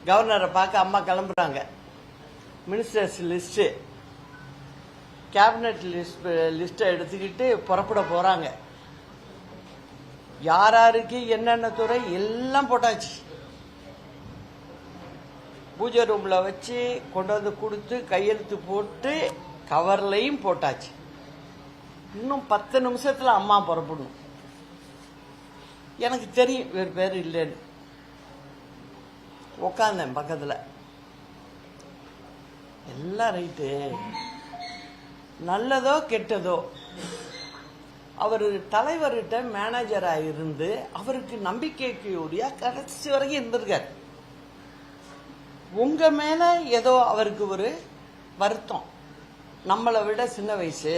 கவர்னரை பார்க்க அம்மா கிளம்புறாங்க. மினிஸ்டர்ஸ் லிஸ்ட்டு, கேபினட் லிஸ்ட்டை எடுத்துக்கிட்டு புறப்பட போகிறாங்க. யாருக்கு என்னென்ன துறை எல்லாம் போட்டாச்சு. பூஜை ரூமில் வச்சு கொண்டு வந்து கொடுத்து கையெழுத்து போட்டு கவர்லையும் போட்டாச்சு. இன்னும் 10 நிமிஷத்தில் அம்மா புறப்படணும். எனக்கு தெரியும் வேறு பேர் இல்லைன்னு. உக்காந்தேன் பக்கத்தில். எல்லாம் ரைட்டு, நல்லதோ கெட்டதோ அவர் தலைவர்கிட்ட மேனேஜராக இருந்து அவருக்கு நம்பிக்கைக்கு உரிய கடைசி வரைக்கும் இருந்திருக்கார். உங்க மேல ஏதோ அவருக்கு ஒரு வருத்தம், நம்மளை விட சின்ன வயசு,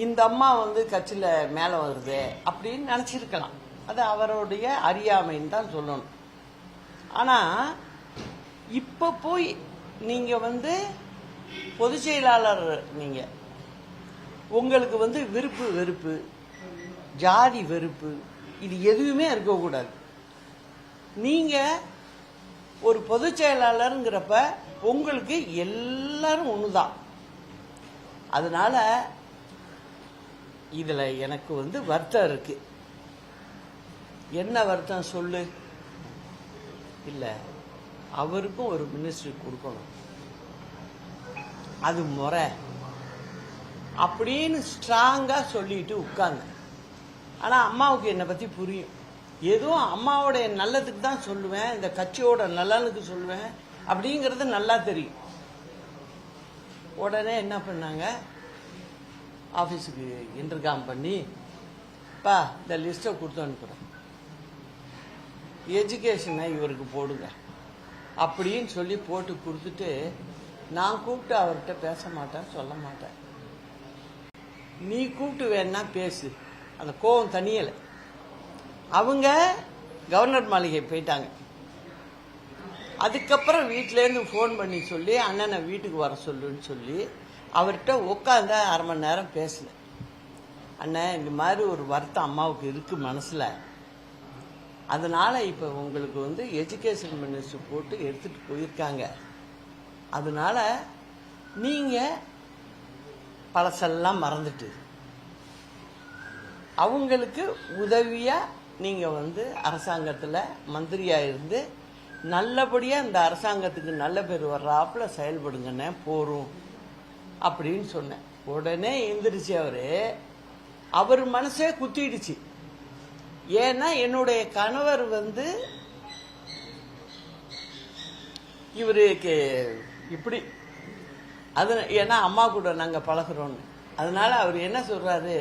இந்த அம்மா கட்சியில் மேலே வருது அப்படின்னு நினச்சிருக்கலாம். அது அவருடைய அறியாமைன்னு தான் சொல்லணும். ஆனால் இப்போ போய் நீங்கள் பொதுச் செயலாளர், நீங்கள் உங்களுக்கு விருப்பு வெறுப்பு, ஜாதி வெறுப்பு, இது எதுவுமே இருக்கக்கூடாது. நீங்கள் ஒரு பொதுச் செயலாளருங்கிறப்ப உங்களுக்கு எல்லாரும் ஒண்ணுதான். அதனால இதுல எனக்கு வருத்தம் இருக்கு. என்ன வருத்தம் சொல்லு? இல்ல, அவருக்கும் ஒரு மினிஸ்டர் கொடுக்கணும், அது முறை அப்படின்னு ஸ்ட்ராங்கா சொல்லிட்டு உட்கார்ந்து. ஆனா அம்மாவுக்கு என்னை பத்தி புரியும். எதுவும் அம்மாவோடைய நல்லதுக்கு தான் சொல்லுவேன், இந்த கட்சியோட நலனுக்கு சொல்லுவேன் அப்படிங்கிறது நல்லா தெரியும். உடனே என்ன பண்ணாங்க, ஆஃபீஸுக்கு இன்டர்காம் பண்ணி, பா இந்த லிஸ்ட்டை கொடுத்து அனுப்புகிறேன், எஜுகேஷனை இவருக்கு போடுங்க அப்படின்னு சொல்லி போட்டு கொடுத்துட்டு, நான் கூப்பிட்டு அவர்கிட்ட பேச மாட்டேன், சொல்ல மாட்டேன். நீ கூப்பிட்டு வேணா பேசு. அந்த கோவம் தனியலை. அவங்க கவர்னர் மாளிகை போயிட்டாங்க. அதுக்கப்புறம் வீட்டிலேருந்து ஃபோன் பண்ணி சொல்லி அண்ணனை வீட்டுக்கு வர சொல்லுன்னு சொல்லி அவர்கிட்ட உட்காந்து 1/2 மணி நேரம் பேசினேன். அண்ணன், இந்த மாதிரி ஒரு வருத்தம் அம்மாவுக்கு இருக்கு மனசில், அதனால இப்போ உங்களுக்கு எஜுகேஷன் மினிஸ்டர் போட்டு எடுத்துட்டு போயிருக்காங்க. அதனால நீங்கள் பழசெல்லாம் மறந்துட்டு அவங்களுக்கு உதவியாக நீங்கள் அரசாங்கத்தில் மந்திரியாக இருந்து நல்லபடியாக இந்த அரசாங்கத்துக்கு நல்ல பேர் வர்றாப்புல செயல்படுங்கண்ணே, போரும் அப்படின்னு சொன்னேன். உடனே எந்திரிச்சு அவர் மனசே குத்திடுச்சு. ஏன்னா என்னுடைய கணவர் இவருக்கு இப்படி, அது ஏன்னா அம்மா கூட நாங்கள் பழகிறோன்னு. அதனால அவர் என்ன சொல்றாரு,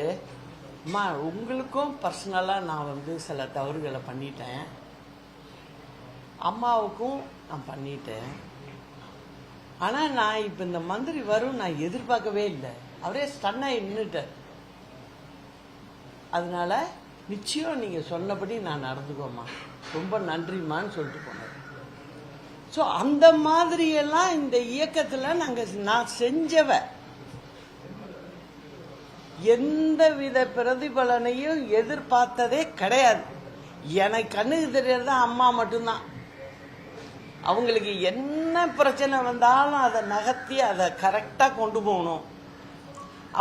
அம்மா உங்களுக்கும் பர்சனலாக நான் சில தவறுகளை பண்ணிட்டேன், அம்மாவுக்கும் நான் பண்ணிட்டேன். ஆனால் நான் இப்போ இந்த மந்திரி வரும் நான் எதிர்பார்க்கவே இல்லை. அவரே ஸ்டன்னாகி நின்றுட்டார். அதனால நிச்சயம் நீங்கள் சொன்னபடி நான் நடந்துக்கோமா, ரொம்ப நன்றிம்மான்னு சொல்லிட்டு போனார். ஸோ அந்த மாதிரியெல்லாம் இந்த இயக்கத்தில் நான் செஞ்சவ எந்த வித பிரதிபலனையும் எதிர்பார்த்ததே கிடையாது. எனக்கு கண்ணுக்கு தெரியறது அம்மா மட்டும்தான். அவங்களுக்கு என்ன பிரச்சனை வந்தாலும் அதை நகர்த்தி அதை கரெக்டாக கொண்டு போகணும்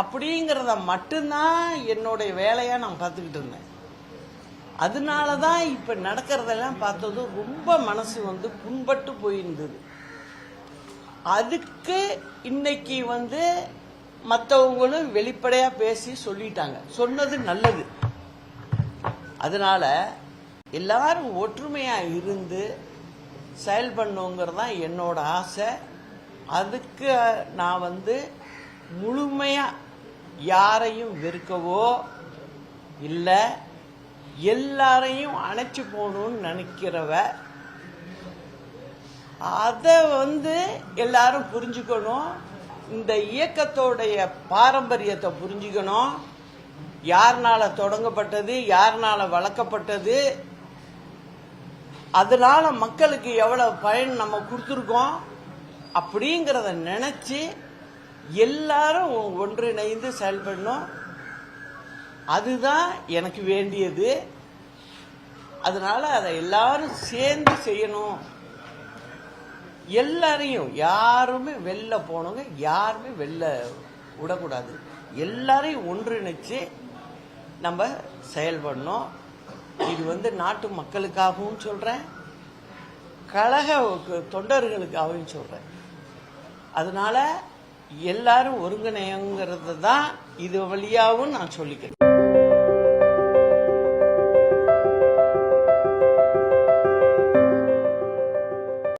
அப்படிங்கிறத மட்டும்தான் என்னுடைய வேலையாக நான் பார்த்துக்கிட்டு இருந்தேன். அதனால தான் இப்போ நடக்கிறதெல்லாம் பார்த்ததும் ரொம்ப மனசு புண்பட்டு போயிருந்தது. அதுக்கு இன்னைக்கு மற்றவங்களும் வெளிப்படையாக பேசி சொல்லிட்டாங்க. சொன்னது நல்லது. அதனால எல்லாரும் ஒற்றுமையாக இருந்து செயல்படணுங்கிறது தான் என்னோட ஆசை. அதுக்கு நான் முழுமையாக யாரையும் வெறுக்கவோ இல்லை எல்லாரையும் அணைச்சி போகணும்னு நினைக்கிறவ. அதை எல்லாரும் புரிஞ்சுக்கணும். இந்த இயக்கத்தோடைய பாரம்பரியத்தை புரிஞ்சுக்கணும். யாருனால தொடங்கப்பட்டது, யாருனால வளர்க்கப்பட்டது, அதனால மக்களுக்கு எவ்வளவு பயன் நம்ம கொடுத்துருக்கோம் அப்படிங்கிறத நினைச்சு எல்லாரும் ஒன்றிணைந்து செயல்படணும். அதுதான் எனக்கு வேண்டியது. அதனால அதை எல்லாரும் சேர்ந்து செய்யணும் எல்லாரையும் யாருமே வெளில போனவங்க யாருமே வெளில விடக்கூடாது. எல்லாரையும் ஒன்றிணைச்சு நம்ம செயல்படணும். இது நாட்டு மக்களுக்காகவும் சொல்றேன், கழக தொண்டர்களுக்காகவும் சொல்றேன். அதனால எல்லாரும் ஒருங்கிணைங்கிறது தான் இது வழியாகவும் நான் சொல்லிக்கிறேன்.